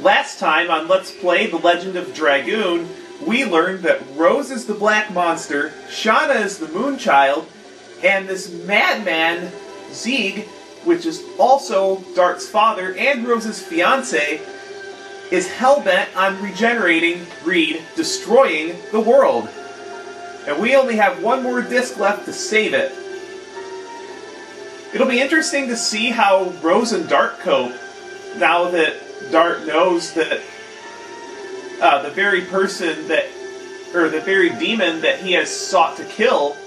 Last time on Let's Play The Legend of Dragoon, we learned that Rose is the black monster, Shauna is the moonchild, and this madman, Zieg, which is also Dart's father and Rose's fiancé, is hell-bent on regenerating, destroying the world. And we only have one more disc left to save it. It'll be interesting to see how Rose and Dart cope now that Dart knows that the very person that, or the very demon that he has sought to kill,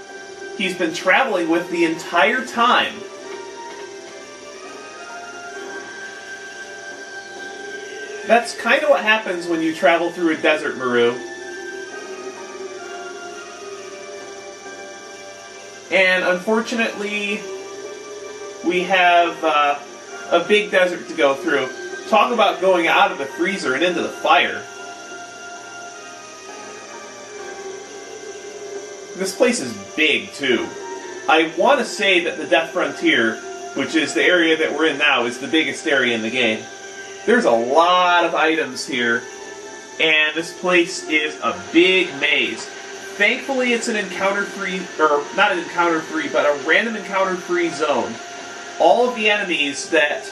he's been traveling with the entire time. That's kind of what happens when you travel through a desert, Maru. And unfortunately, we have a big desert to go through. Talk about going out of the freezer and into the fire. This place is big, too. I want to say that the Death Frontier, which is the area that we're in now, is the biggest area in the game. There's a lot of items here, and this place is a big maze. Thankfully, it's an encounter-free, or not an encounter-free, but a random encounter-free zone. All of the enemies that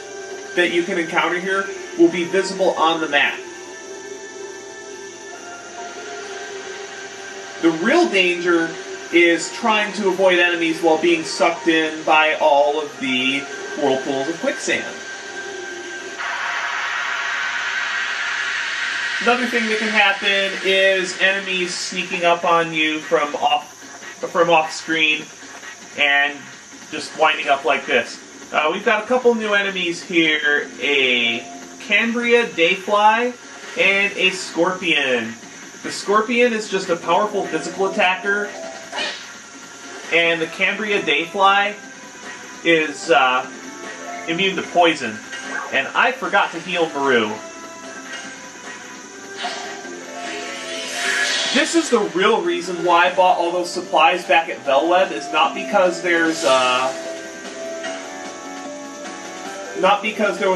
you can encounter here will be visible on the map. The real danger is trying to avoid enemies while being sucked in by all of the whirlpools of quicksand. Another thing that can happen is enemies sneaking up on you from off screen and just winding up like this. We've got a couple new enemies here, a Cambria Dayfly and a Scorpion. The Scorpion is just a powerful physical attacker, and the Cambria Dayfly is immune to poison. And I forgot to heal Maru. This is the real reason why I bought all those supplies back at Velweb, is not because there was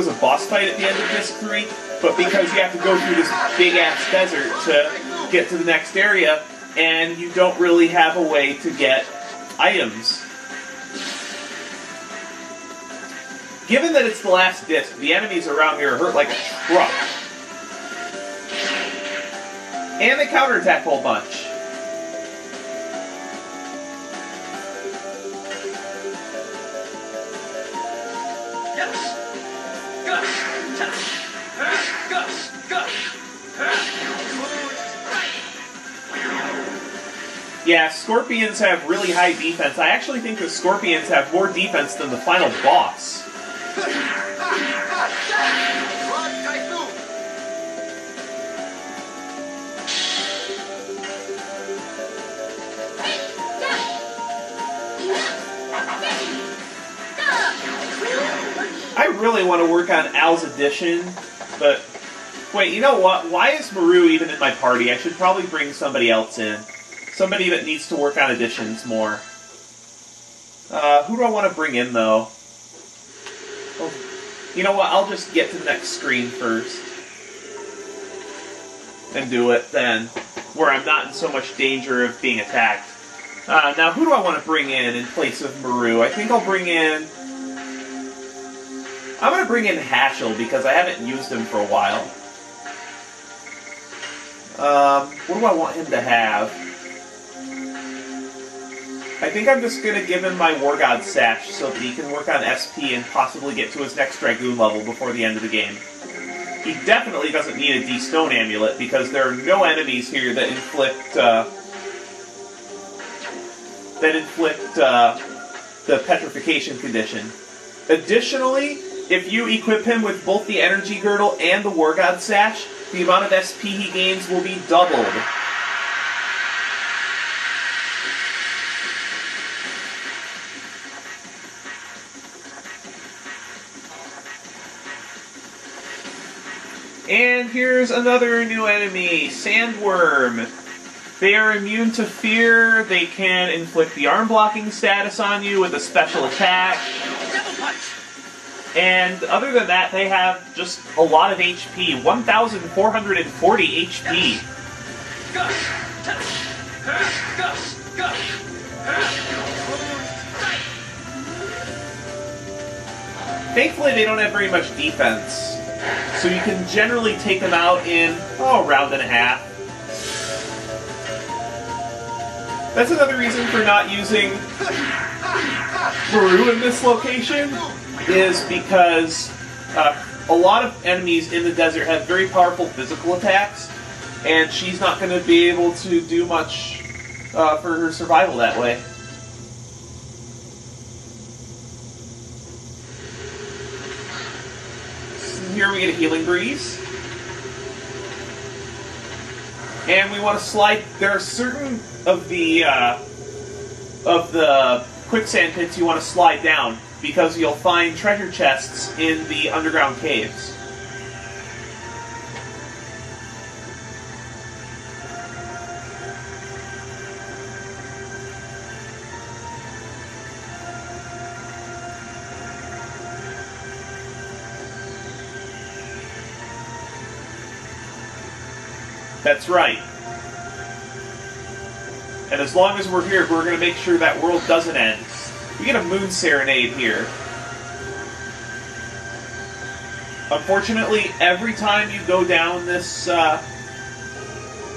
a boss fight at the end of Disc 3, but because you have to go through this big-ass desert to get to the next area, and you don't really have a way to get items. Given that it's the last disc, the enemies around here hurt like a truck. And they counterattack a whole bunch. Yeah, Scorpions have really high defense. I actually think the Scorpions have more defense than the final boss. I really want to work on Al's addition, but wait, you know what? Why is Maru even in my party? I should probably bring somebody else in. Somebody that needs to work on additions more. Who do I want to bring in, though? Well, you know what? I'll just get to the next screen first. And do it then, where I'm not in so much danger of being attacked. Now, who do I want to bring in place of Maru? I think I'll bring in... I'm going to bring in Hashel, because I haven't used him for a while. What do I want him to have? I think I'm just going to give him my War God Sash so that he can work on SP and possibly get to his next Dragoon level before the end of the game. He definitely doesn't need a D-Stone Amulet, because there are no enemies here that inflict the Petrification condition. Additionally, if you equip him with both the Energy Girdle and the War God Sash, the amount of SP he gains will be doubled. And here's another new enemy, Sandworm. They are immune to fear, they can inflict the arm blocking status on you with a special attack. And other than that, they have just a lot of HP. 1,440 HP. Thankfully, they don't have very much defense. So you can generally take them out in, a round and a half. That's another reason for not using Maru in this location, is because a lot of enemies in the desert have very powerful physical attacks, and she's not going to be able to do much for her survival that way. Here we get a healing breeze. And we want to slide. There are certain of the quicksand pits you want to slide down, because you'll find treasure chests in the underground caves. That's right. And as long as we're here, we're going to make sure that world doesn't end. We get a moon serenade here. Unfortunately, every time you go down this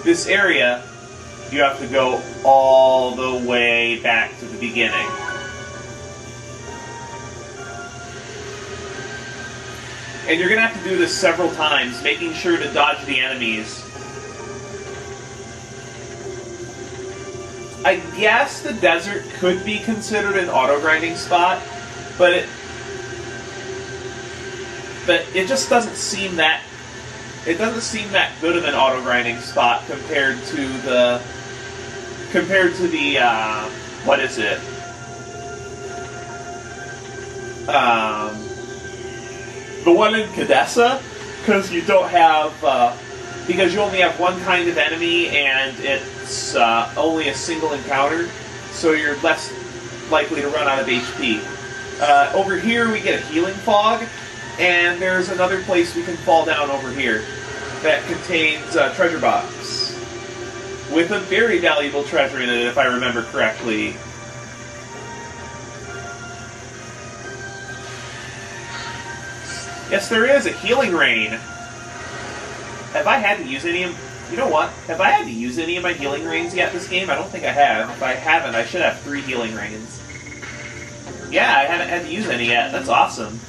this area, you have to go all the way back to the beginning. And you're going to have to do this several times, making sure to dodge the enemies. I guess the desert could be considered an auto-grinding spot, but it just doesn't seem that good of an auto-grinding spot compared to the what is it? The one in Cadessa, because you don't have because you only have one kind of enemy and it's only a single encounter, so you're less likely to run out of HP. Over here we get a healing fog, and there's another place we can fall down over here that contains a treasure box with a very valuable treasure in it, if I remember correctly. Yes, there is a healing rain. Have I had to use any of... You know what? Have I had to use any of my healing rains yet this game? I don't think I have. If I haven't, I should have 3 healing rains. Yeah, I haven't had to use any yet. That's awesome.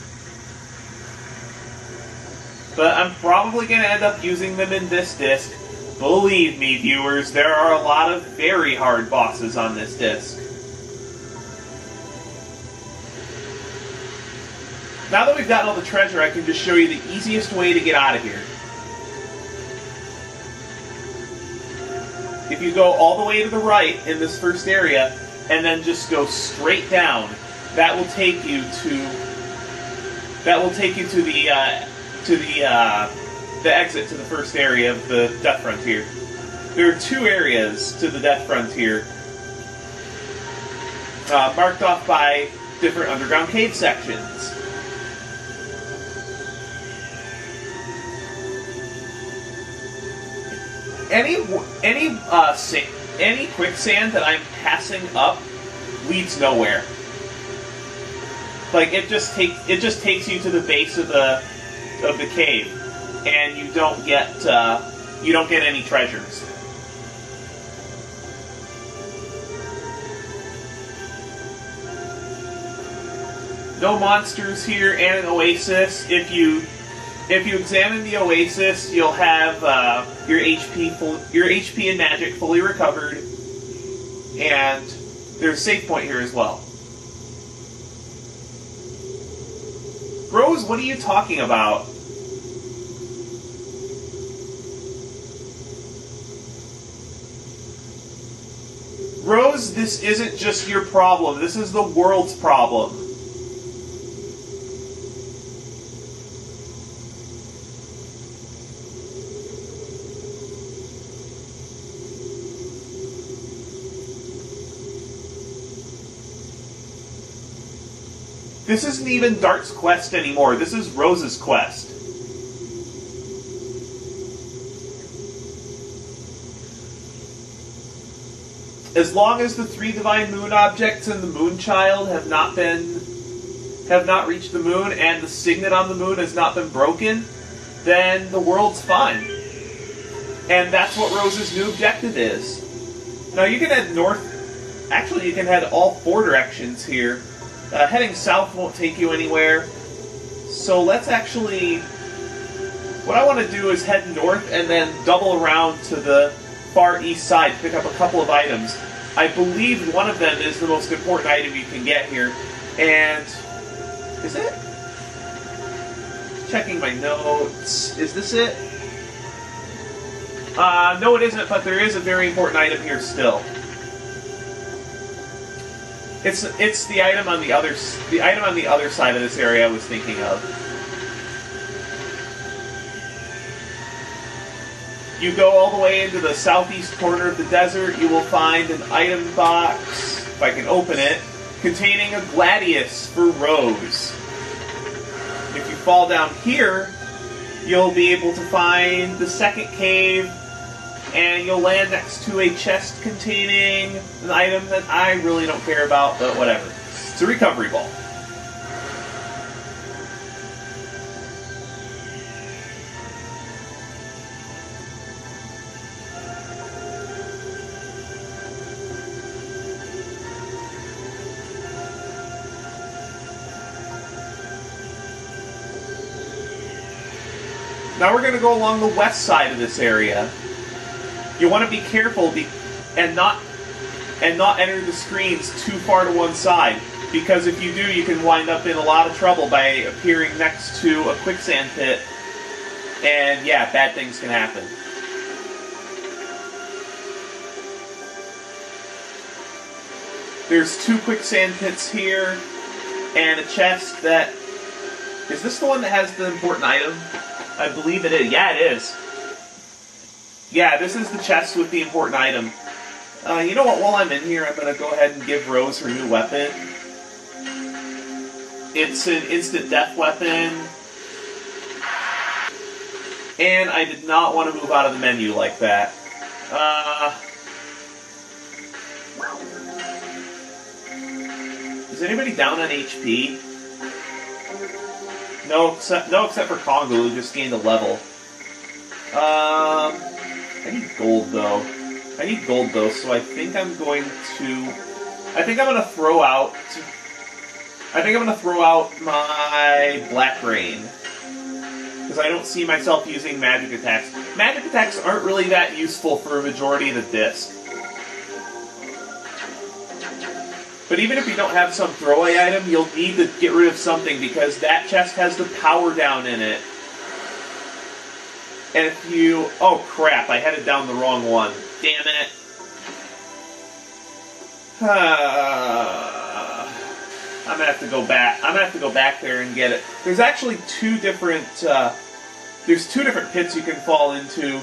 But I'm probably going to end up using them in this disc. Believe me, viewers, there are a lot of very hard bosses on this disc. Now that we've gotten all the treasure, I can just show you the easiest way to get out of here. If you go all the way to the right in this first area, and then just go straight down, that will take you to the exit to the first area of the Death Frontier. There are 2 areas to the Death Frontier, marked off by different underground cave sections. Any quicksand that I'm passing up leads nowhere. Like it just takes you to the base of the cave, and you don't get any treasures. No monsters here, and an oasis. If you examine the oasis, you'll have your HP and magic fully recovered, and there's a save point here as well. Rose, what are you talking about? Rose, this isn't just your problem. This is the world's problem. This isn't even Dart's quest anymore. This is Rose's quest. As long as the 3 divine moon objects and the moon child have not reached the moon, and the signet on the moon has not been broken, then the world's fine. And that's what Rose's new objective is. Now you can head north. Actually, you can head all 4 directions here. Heading south won't take you anywhere. So let's actually... What I want to do is head north and then double around to the far east side, pick up a couple of items. I believe one of them is the most important item you can get here. And... Is it? Checking my notes. Is this it? No it isn't, but there is a very important item here still. It's the item on the other side of this area I was thinking of. You go all the way into the southeast corner of the desert, you will find an item box, if I can open it, containing a gladius for Rose. If you fall down here, you'll be able to find the second cave, and you'll land next to a chest containing an item that I really don't care about, but whatever. It's a recovery ball. Now we're going to go along the west side of this area. You want to be careful and not enter the screens too far to one side, because if you do, you can wind up in a lot of trouble by appearing next to a quicksand pit, and yeah, bad things can happen. There's 2 quicksand pits here, and a chest that... Is this the one that has the important item? I believe it is. Yeah, it is. Yeah, this is the chest with the important item. You know what? While I'm in here, I'm going to go ahead and give Rose her new weapon. It's an instant death weapon. And I did not want to move out of the menu like that. Is anybody down on HP? No, except for Congo, who just gained a level. I need gold though. So I think I'm going to throw out. My Black Rain, because I don't see myself using magic attacks. Magic attacks aren't really that useful for a majority of the disc. But even if you don't have some throwaway item, you'll need to get rid of something, because that chest has the power down in it. And if you... Oh crap, I headed down the wrong one. Damn it. I'm gonna have to go back there and get it. There's actually 2 different... there's 2 different pits you can fall into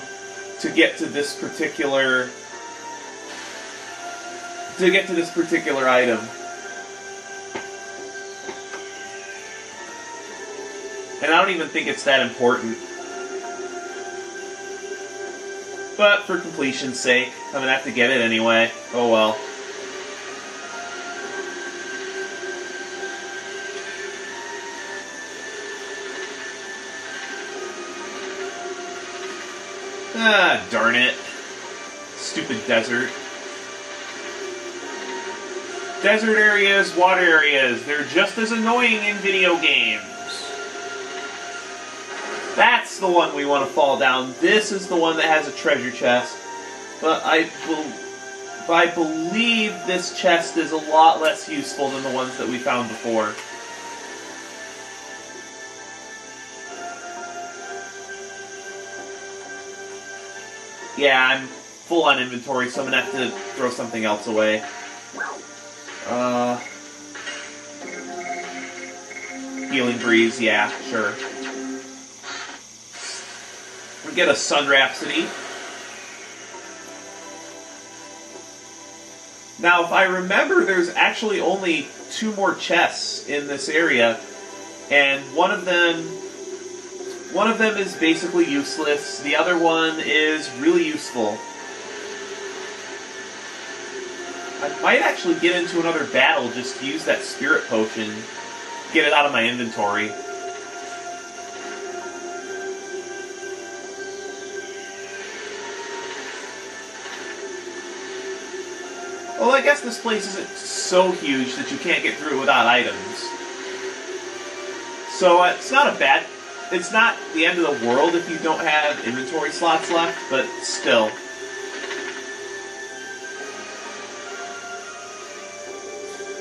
to get to this particular... item. And I don't even think it's that important. But for completion's sake, I'm going to have to get it anyway. Oh well. Ah, darn it. Stupid desert. Desert areas, water areas, they're just as annoying in video games. That's the one we want to fall down. This is the one that has a treasure chest. But I believe this chest is a lot less useful than the ones that we found before. Yeah, I'm full on inventory, so I'm going to have to throw something else away. Healing Breeze, yeah, sure. We get a Sun Rhapsody. Now, if I remember, there's actually only 2 more chests in this area, and one of them is basically useless. The other one is really useful. I might actually get into another battle just to use that spirit potion, get it out of my inventory. Well, I guess this place isn't so huge that you can't get through it without items. So it's not the end of the world if you don't have inventory slots left, but still.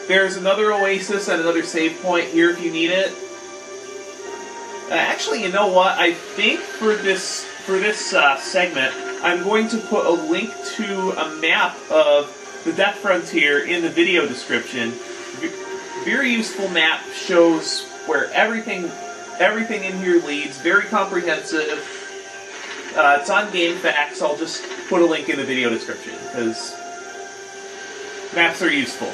There's another oasis and another save point here if you need it. Actually, you know what? I think for this segment, I'm going to put a link to a map of the Death Frontier in the video description. Very useful map, shows where everything in here leads. Very comprehensive. It's on GameFAQs. I'll just put a link in the video description because maps are useful.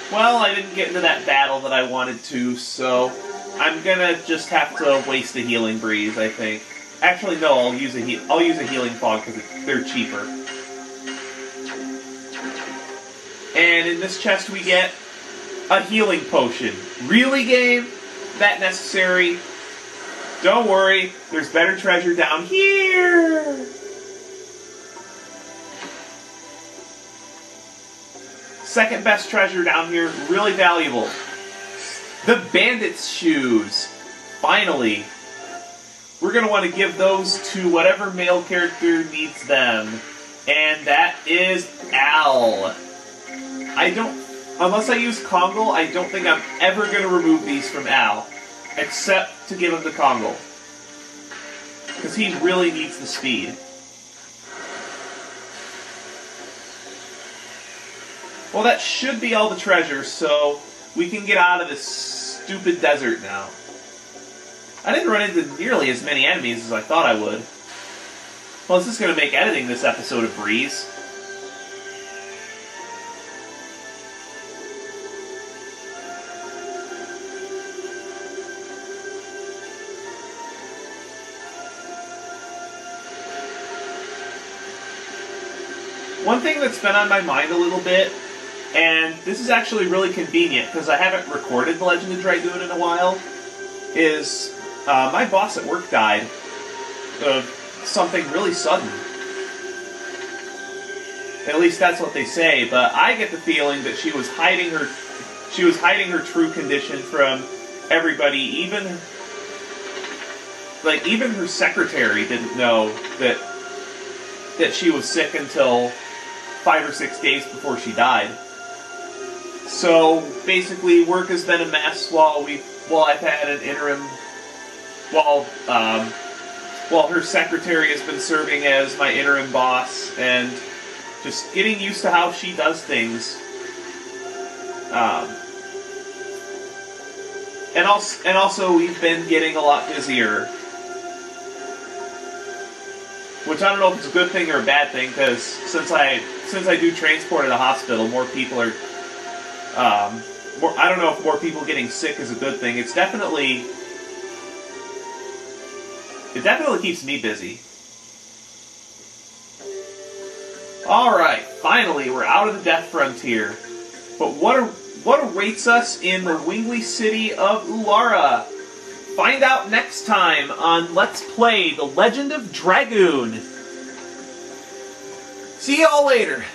Well, I didn't get into that battle that I wanted to, so I'm gonna just have to waste a healing breeze, I think. Actually, no, I'll use a healing fog because they're cheaper. And in this chest we get a healing potion. Really, game? That necessary? Don't worry, there's better treasure down here! Second best treasure down here, really valuable. The bandit's shoes. Finally. We're going to want to give those to whatever male character needs them. And that is Al. Unless I use Kongle, I don't think I'm ever going to remove these from Al. Except to give him to Kongle. Because he really needs the speed. Well, that should be all the treasure, so we can get out of this stupid desert now. I didn't run into nearly as many enemies as I thought I would. Well, this is going to make editing this episode a breeze. One thing that's been on my mind a little bit, and this is actually really convenient because I haven't recorded The Legend of Dragoon in a while, is my boss at work died of something really sudden. At least that's what they say, but I get the feeling that she was hiding her true condition from everybody. Even her secretary didn't know that she was sick until 5 or 6 days before she died. So basically, work has been a mess while I've had an interim, while her secretary has been serving as my interim boss, and just getting used to how she does things. And also we've been getting a lot busier. Which I don't know if it's a good thing or a bad thing, because since I do transport at a hospital, more people are. I don't know if more people getting sick is a good thing. It definitely keeps me busy. All right, finally we're out of the Death Frontier. But what awaits us in the wingly city of Ulara? Find out next time on Let's Play The Legend of Dragoon. See y'all later.